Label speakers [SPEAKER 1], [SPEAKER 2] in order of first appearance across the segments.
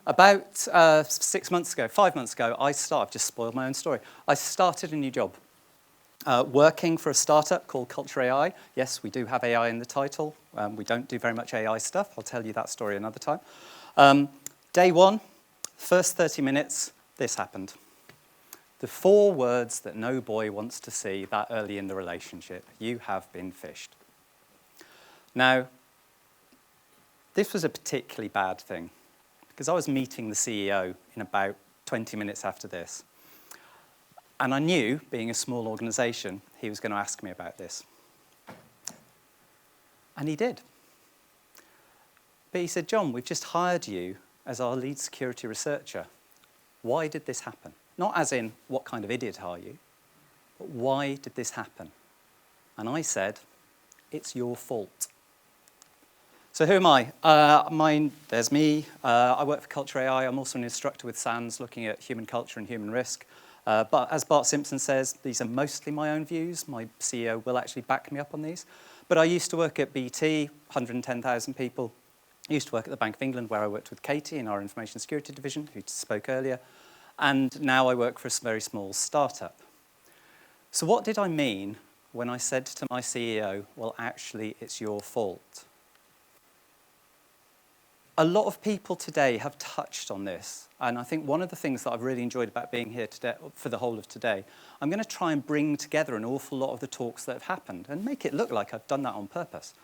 [SPEAKER 1] About 6 months ago, 5 months ago, I've just spoiled my own story. I started a new job, working for a startup called Culture AI. Yes, we do have AI in the title. We don't do very much AI stuff. I'll tell you that story another time. Day one, first 30 minutes, this happened. The 4 words that no boy wants to see that early in the relationship. You have been fished. Now, this was a particularly bad thing, because I was meeting the CEO in about 20 minutes after this. And I knew, being a small organisation, he was going to ask me about this. And he did. But he said, John, we've just hired you as our lead security researcher. Why did this happen? Not as in, what kind of idiot are you? But why did this happen? And I said, it's your fault. So who am I? There's me. I work for Culture AI. I'm also an instructor with SANS looking at human culture and human risk. But as Bart Simpson says, these are mostly my own views. My CEO will actually back me up on these. But I used to work at BT, 110,000 people. I used to work at the Bank of England, where I worked with Katie in our information security division, who spoke earlier. And now I work for a very small startup. So what did I mean when I said to my CEO, well, actually, it's your fault? A lot of people today have touched on this, and I think one of the things that I've really enjoyed about being here today, for the whole of today, I'm going to try and bring together an awful lot of the talks that have happened and make it look like I've done that on purpose.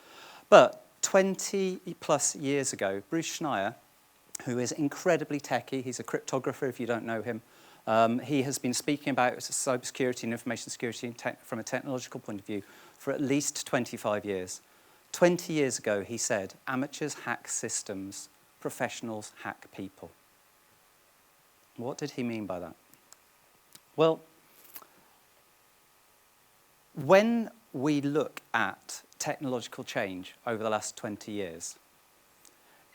[SPEAKER 1] But 20 plus years ago, Bruce Schneier, who is incredibly techie, he's a cryptographer if you don't know him, he has been speaking about cybersecurity and information security from a technological point of view for at least 25 years. 20 years ago, he said, amateurs hack systems, professionals hack people. What did he mean by that? Well, when we look at technological change over the last 20 years,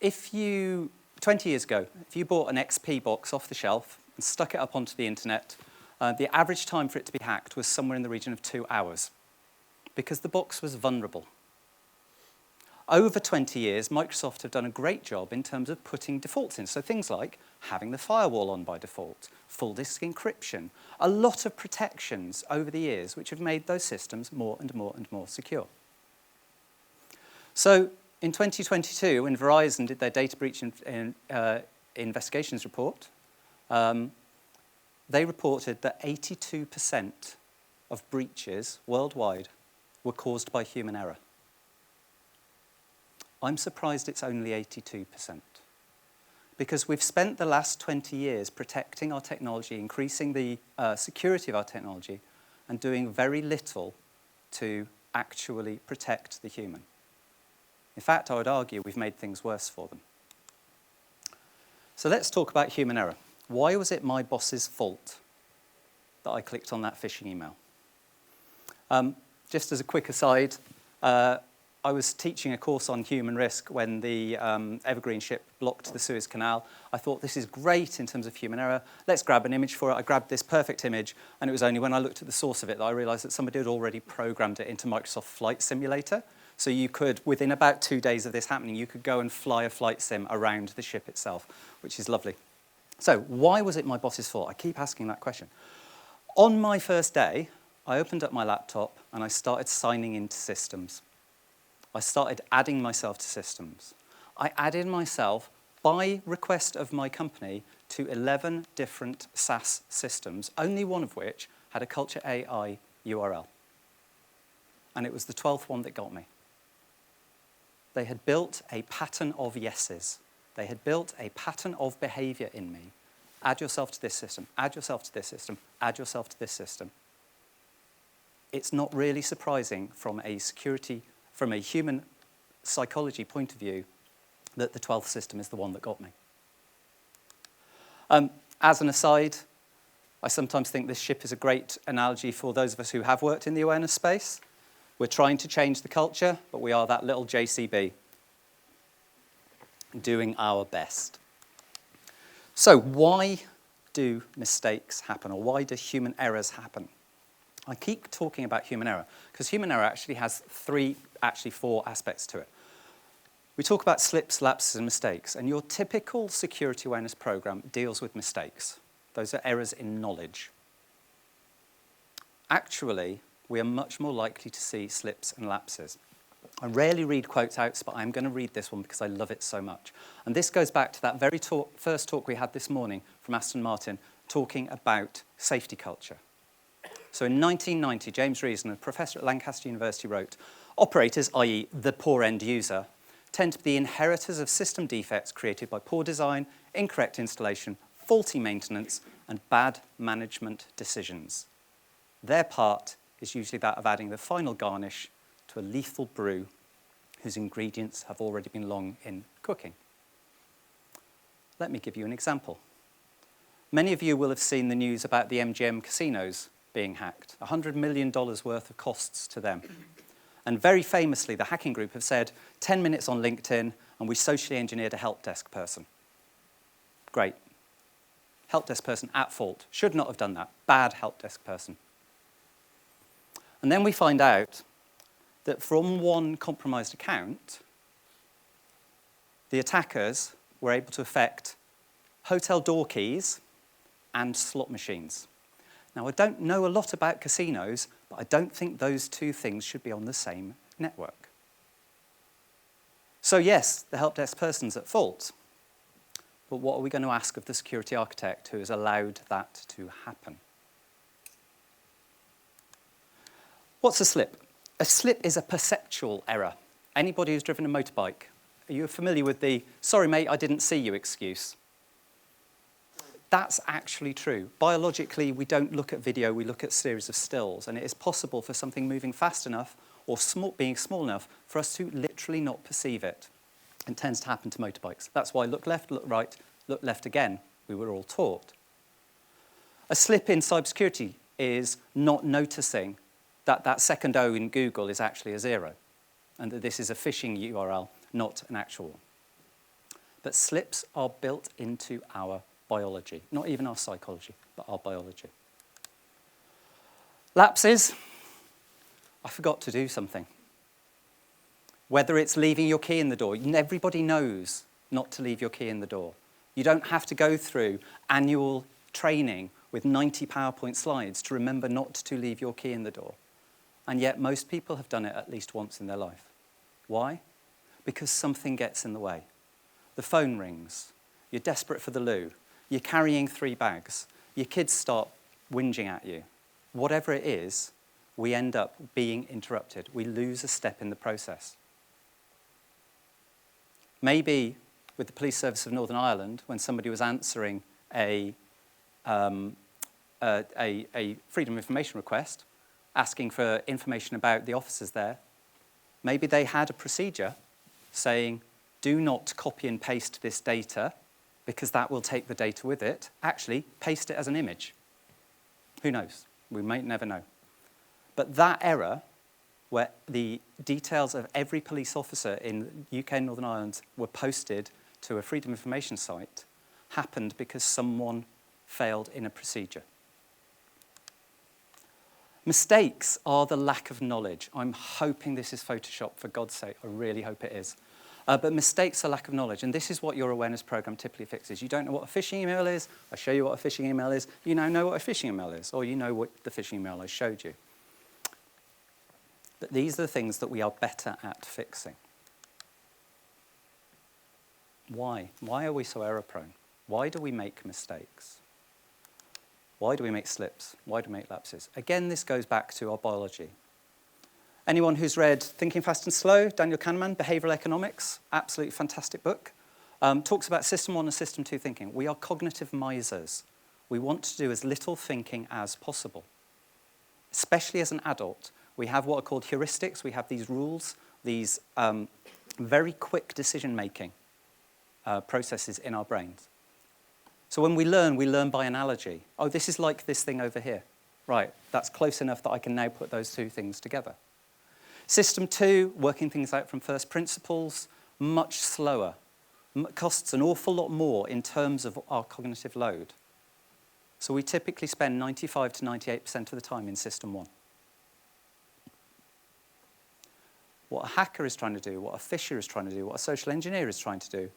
[SPEAKER 1] 20 years ago, if you bought an XP box off the shelf and stuck it up onto the internet, the average time for it to be hacked was somewhere in the region of 2 hours, because the box was vulnerable. Over 20 years, Microsoft have done a great job in terms of putting defaults in. So things like having the firewall on by default, full disk encryption, a lot of protections over the years which have made those systems more and more and more secure. So in 2022, when Verizon did their data breach investigations report, they reported that 82% of breaches worldwide were caused by human error. I'm surprised it's only 82%, because we've spent the last 20 years protecting our technology, increasing the security of our technology, and doing very little to actually protect the human. In fact, I would argue we've made things worse for them. So let's talk about human error. Why was it my boss's fault that I clicked on that phishing email? Just as a quick aside, I was teaching a course on human risk when the Evergreen ship blocked the Suez Canal. I thought, this is great in terms of human error. Let's grab an image for it. I grabbed this perfect image, and it was only when I looked at the source of it that I realized that somebody had already programmed it into Microsoft Flight Simulator. So you could, within about 2 days of this happening, you could go and fly a flight sim around the ship itself, which is lovely. So why was it my boss's fault? I keep asking that question. On my first day, I opened up my laptop and I started signing into systems. I started adding myself to systems. I added myself by request of my company to 11 different SaaS systems, only one of which had a Culture AI URL. And it was the 12th one that got me. They had built a pattern of yeses. They had built a pattern of behavior in me. Add yourself to this system, add yourself to this system, add yourself to this system. It's not really surprising from a human psychology point of view that the 12th system is the one that got me. As an aside, I sometimes think this ship is a great analogy for those of us who have worked in the awareness space. We're trying to change the culture, but we are that little JCB doing our best. So why do mistakes happen, or why do human errors happen? I keep talking about human error because human error actually has four aspects to it. We talk about slips, lapses, and mistakes, and your typical security awareness program deals with mistakes. Those are errors in knowledge. Actually, we are much more likely to see slips and lapses. I rarely read quotes out, but I'm going to read this one because I love it so much. And this goes back to that very first talk we had this morning from Aston Martin, talking about safety culture. So in 1990, James Reason, a professor at Lancaster University, wrote, "Operators, i.e. the poor end user, tend to be the inheritors of system defects created by poor design, incorrect installation, faulty maintenance, and bad management decisions. Their part is usually that of adding the final garnish to a lethal brew whose ingredients have already been long in cooking." Let me give you an example. Many of you will have seen the news about the MGM casinos being hacked, $100 million worth of costs to them. And very famously, the hacking group have said, 10 minutes on LinkedIn, and we socially engineered a help desk person. Great. Help desk person at fault. Should not have done that. Bad help desk person. And then we find out that from one compromised account, the attackers were able to affect hotel door keys and slot machines. Now, I don't know a lot about casinos, but I don't think those two things should be on the same network. So yes, the help desk person's at fault, but what are we going to ask of the security architect who has allowed that to happen? What's a slip? A slip is a perceptual error. Anybody who's driven a motorbike, are you familiar with the "sorry mate, I didn't see you" excuse? That's actually true. Biologically, we don't look at video, we look at a series of stills, and it is possible for something moving fast enough or being small enough for us to literally not perceive it. It tends to happen to motorbikes. That's why look left, look right, look left again, we were all taught. A slip in cybersecurity is not noticing that that second O in Google is actually a 0, and that this is a phishing URL, not an actual one. But slips are built into our biology, not even our psychology, but our biology. Lapses, I forgot to do something. Whether it's leaving your key in the door, everybody knows not to leave your key in the door. You don't have to go through annual training with 90 PowerPoint slides to remember not to leave your key in the door. And yet most people have done it at least once in their life. Why? Because something gets in the way. The phone rings, you're desperate for the loo, you're carrying 3 bags, your kids start whinging at you. Whatever it is, we end up being interrupted. We lose a step in the process. Maybe with the Police Service of Northern Ireland, when somebody was answering a freedom of information request, asking for information about the officers there, maybe they had a procedure saying, do not copy and paste this data, because that will take the data with it. Actually, paste it as an image. Who knows? We might never know. But that error, where the details of every police officer in UK and Northern Ireland were posted to a freedom of information site, happened because someone failed in a procedure. Mistakes are the lack of knowledge. I'm hoping this is Photoshop, for God's sake. I really hope it is. But mistakes are lack of knowledge, and this is what your awareness program typically fixes. You don't know what a phishing email is, I show you what a phishing email is, you now know what a phishing email is, or you know what the phishing email I showed you. But these are the things that we are better at fixing. Why? Why are we so error-prone? Why do we make mistakes? Why do we make slips? Why do we make lapses? Again, this goes back to our biology. Anyone who's read Thinking Fast and Slow, Daniel Kahneman, Behavioral Economics, absolutely fantastic book, talks about System 1 and System 2 thinking. We are cognitive misers. We want to do as little thinking as possible. Especially as an adult, we have what are called heuristics. We have these rules, these very quick decision-making processes in our brains. So when we learn by analogy. Oh, this is like this thing over here. Right, that's close enough that I can now put those two things together. System 2, working things out from first principles, much slower. Costs an awful lot more in terms of our cognitive load. So we typically spend 95 to 98% of the time in System 1. What a hacker is trying to do, what a phisher is trying to do, what a social engineer is trying to do,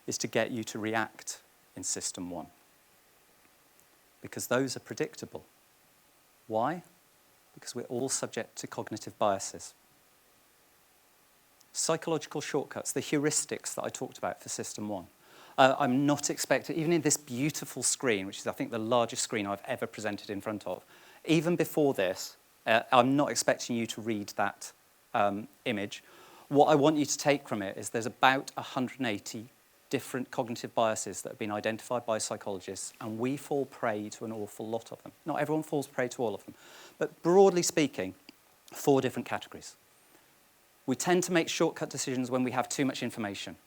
[SPEAKER 1] is to get you to react in system 1. Because those are predictable. Why? Because we're all subject to cognitive biases. Psychological shortcuts, the heuristics that I talked about for system 1. I'm not expecting, even in this beautiful screen, which is, I think, the largest screen I've ever presented in front of, even before this, I'm not expecting you to read that image. What I want you to take from it is there's about 180 different cognitive biases that have been identified by psychologists, and we fall prey to an awful lot of them. Not everyone falls prey to all of them, but broadly speaking, 4 different categories. We tend to make shortcut decisions when we have too much information.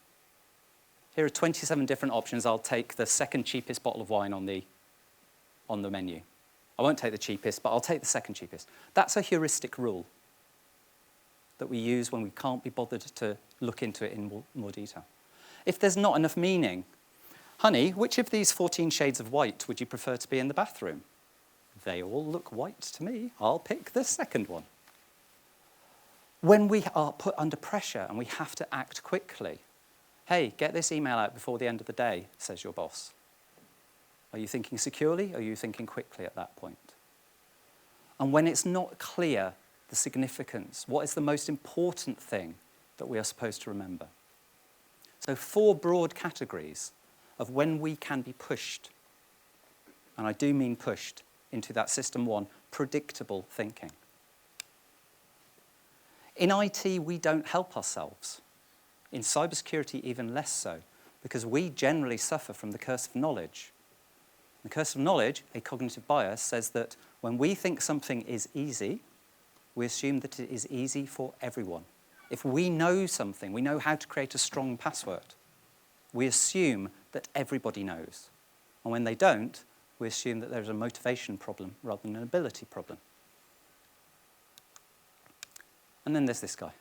[SPEAKER 1] Here are 27 different options. I'll take the second cheapest bottle of wine on the menu. I won't take the cheapest, but I'll take the second cheapest. That's a heuristic rule that we use when we can't be bothered to look into it in more detail. If there's not enough meaning, honey, which of these 14 shades of white would you prefer to be in the bathroom? They all look white to me. I'll pick the second one. When we are put under pressure and we have to act quickly, hey, get this email out before the end of the day, says your boss. Are you thinking securely or are you thinking quickly at that point? And when it's not clear the significance, what is the most important thing that we are supposed to remember? So 4 broad categories of when we can be pushed, and I do mean pushed, into that system 1, predictable thinking. In IT, we don't help ourselves. In cybersecurity, even less so, because we generally suffer from the curse of knowledge. The curse of knowledge, a cognitive bias, says that when we think something is easy, we assume that it is easy for everyone. If we know something, we know how to create a strong password, we assume that everybody knows. And when they don't, we assume that there's a motivation problem rather than an ability problem. And then there's this guy.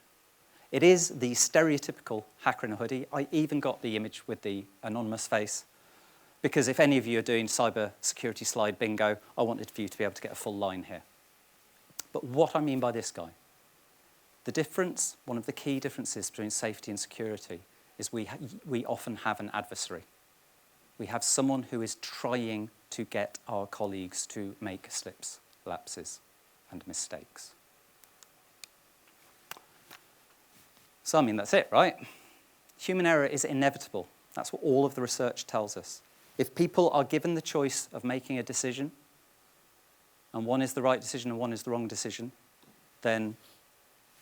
[SPEAKER 1] It is the stereotypical hacker in a hoodie. I even got the image with the anonymous face, because if any of you are doing cyber security slide bingo, I wanted for you to be able to get a full line here. But what I mean by this guy, the difference, one of the key differences between safety and security, is we often have an adversary. We have someone who is trying to get our colleagues to make slips, lapses, and mistakes. So, I mean, that's it, right? Human error is inevitable. That's what all of the research tells us. If people are given the choice of making a decision, and one is the right decision and one is the wrong decision, then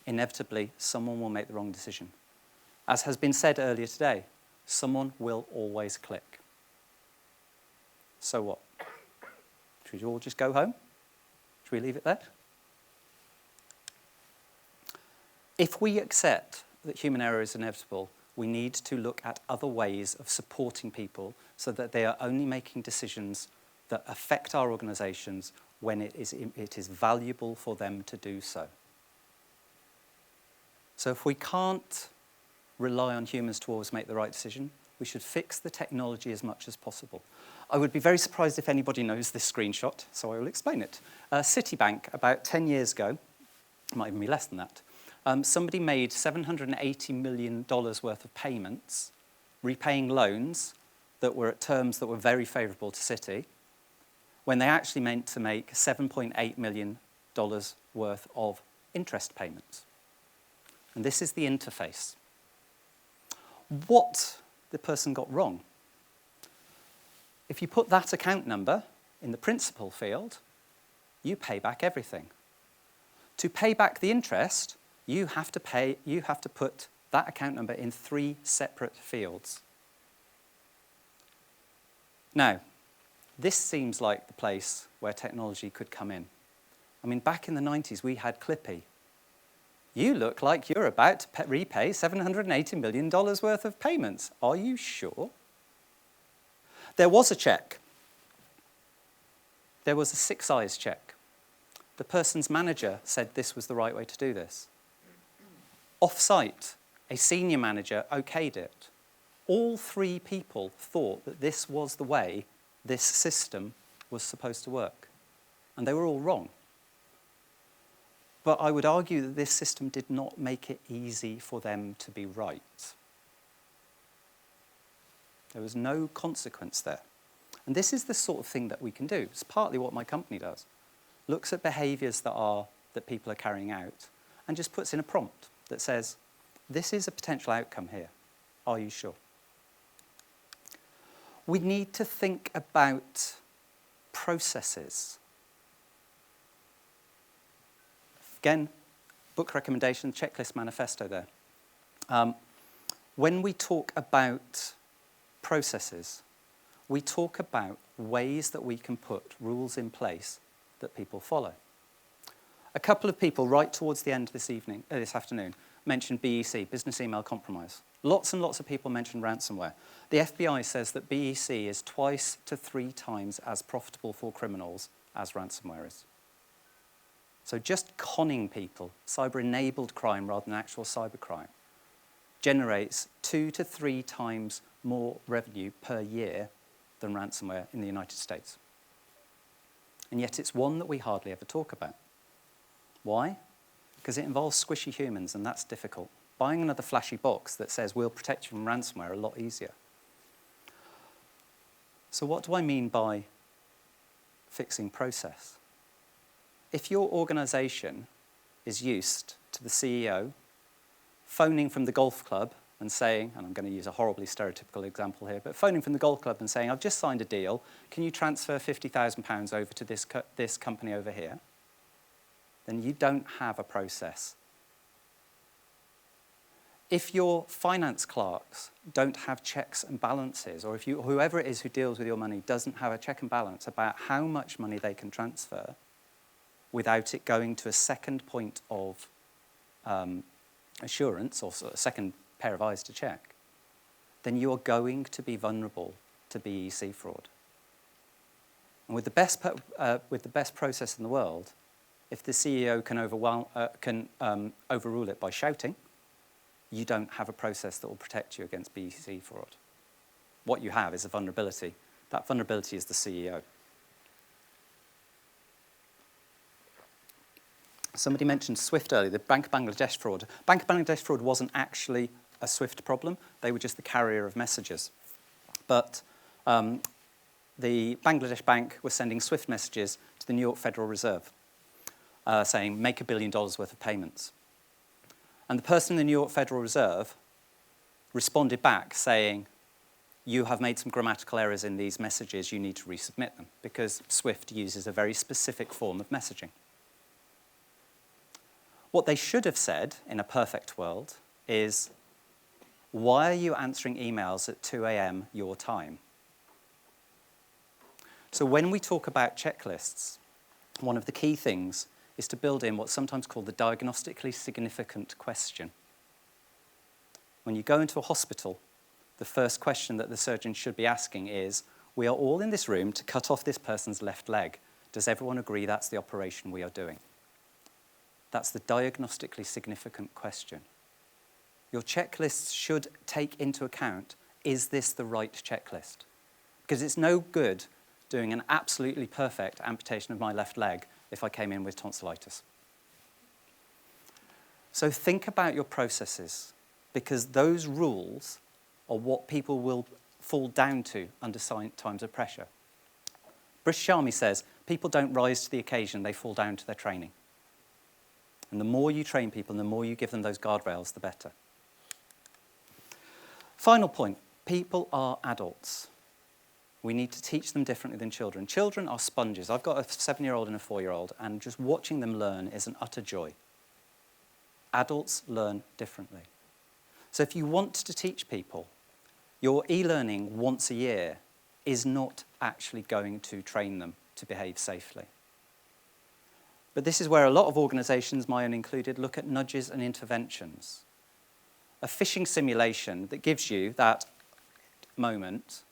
[SPEAKER 1] inevitably someone will make the wrong decision. As has been said earlier today, someone will always click. So what? Should we all just go home? Should we leave it there? If we accept that human error is inevitable, we need to look at other ways of supporting people so that they are only making decisions that affect our organizations when it is valuable for them to do so. So if we can't rely on humans to always make the right decision, we should fix the technology as much as possible. I would be very surprised if anybody knows this screenshot, so I will explain it. Citibank, about 10 years ago, it might even be less than that, somebody made $780 million worth of payments, repaying loans that were at terms that were very favourable to Citi, when they actually meant to make $7.8 million worth of interest payments. And this is the interface. What the person got wrong. If you put that account number in the principal field, you pay back everything. To pay back the interest, you have to put that account number in 3 separate fields. Now, this seems like the place where technology could come in. I mean, back in the 90s, we had Clippy. You look like you're about to repay $780 million worth of payments. Are you sure? There was a check. There was a 6 eyes check. The person's manager said this was the right way to do this. Off-site, a senior manager okayed it. All 3 people thought that this was the way this system was supposed to work. And they were all wrong. But I would argue that this system did not make it easy for them to be right. There was no consequence there. And this is the sort of thing that we can do. It's partly what my company does. Looks at behaviours that people are carrying out and just puts in a prompt that says, this is a potential outcome here. Are you sure? We need to think about processes. Again, book recommendation, checklist manifesto there. When we talk about processes, we talk about ways that we can put rules in place that people follow. A couple of people right towards the end this afternoon mentioned BEC, Business Email Compromise. Lots and lots of people mentioned ransomware. The FBI says that BEC is 2 to 3 times as profitable for criminals as ransomware is. So just conning people, cyber-enabled crime rather than actual cybercrime, generates 2 to 3 times more revenue per year than ransomware in the United States. And yet it's one that we hardly ever talk about. Why? Because it involves squishy humans, and that's difficult. Buying another flashy box that says we'll protect you from ransomware are a lot easier. So what do I mean by fixing process? If your organisation is used to the CEO phoning from the golf club and saying, and I'm going to use a horribly stereotypical example here, but phoning from the golf club and saying, I've just signed a deal, can you transfer £50,000 over to this company over here? Then you don't have a process. If your finance clerks don't have checks and balances, or if whoever it is who deals with your money doesn't have a check and balance about how much money they can transfer without it going to a second point of assurance, or a second pair of eyes to check, then you are going to be vulnerable to BEC fraud. And with the best process in the world, if the CEO can overrule it by shouting, you don't have a process that will protect you against BEC fraud. What you have is a vulnerability. That vulnerability is the CEO. Somebody mentioned SWIFT earlier, the Bank of Bangladesh fraud. Bank of Bangladesh fraud wasn't actually a SWIFT problem. They were just the carrier of messages. But the Bangladesh bank was sending SWIFT messages to the New York Federal Reserve saying, make $1 billion worth of payments. And the person in the New York Federal Reserve responded back saying, you have made some grammatical errors in these messages, you need to resubmit them, because SWIFT uses a very specific form of messaging. What they should have said, in a perfect world, is, why are you answering emails at 2 a.m. your time? So when we talk about checklists, one of the key things is to build in what's sometimes called the diagnostically significant question. When you go into a hospital, the first question that the surgeon should be asking is, we are all in this room to cut off this person's left leg. Does everyone agree that's the operation we are doing? That's the diagnostically significant question. Your checklists should take into account, is this the right checklist? Because it's no good doing an absolutely perfect amputation of my left leg if I came in with tonsillitis. So think about your processes, because those rules are what people will fall down to under times of pressure. British Army says, people don't rise to the occasion, they fall down to their training. And the more you train people and the more you give them those guardrails, the better. Final point, people are adults. We need to teach them differently than children. Children are sponges. I've got a 7-year-old and a 4-year-old, and just watching them learn is an utter joy. Adults learn differently. So if you want to teach people, your e-learning once a year is not actually going to train them to behave safely. But this is where a lot of organisations, my own included, look at nudges and interventions. A phishing simulation that gives you that moment,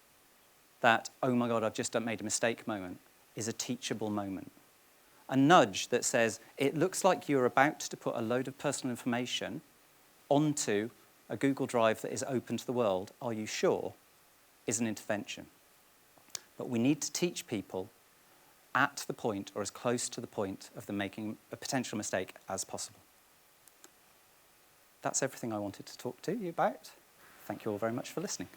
[SPEAKER 1] that, oh my God, I've just made a mistake moment, is a teachable moment. A nudge that says, it looks like you're about to put a load of personal information onto a Google Drive that is open to the world, are you sure, is an intervention. But we need to teach people at the point or as close to the point of them making a potential mistake as possible. That's everything I wanted to talk to you about. Thank you all very much for listening.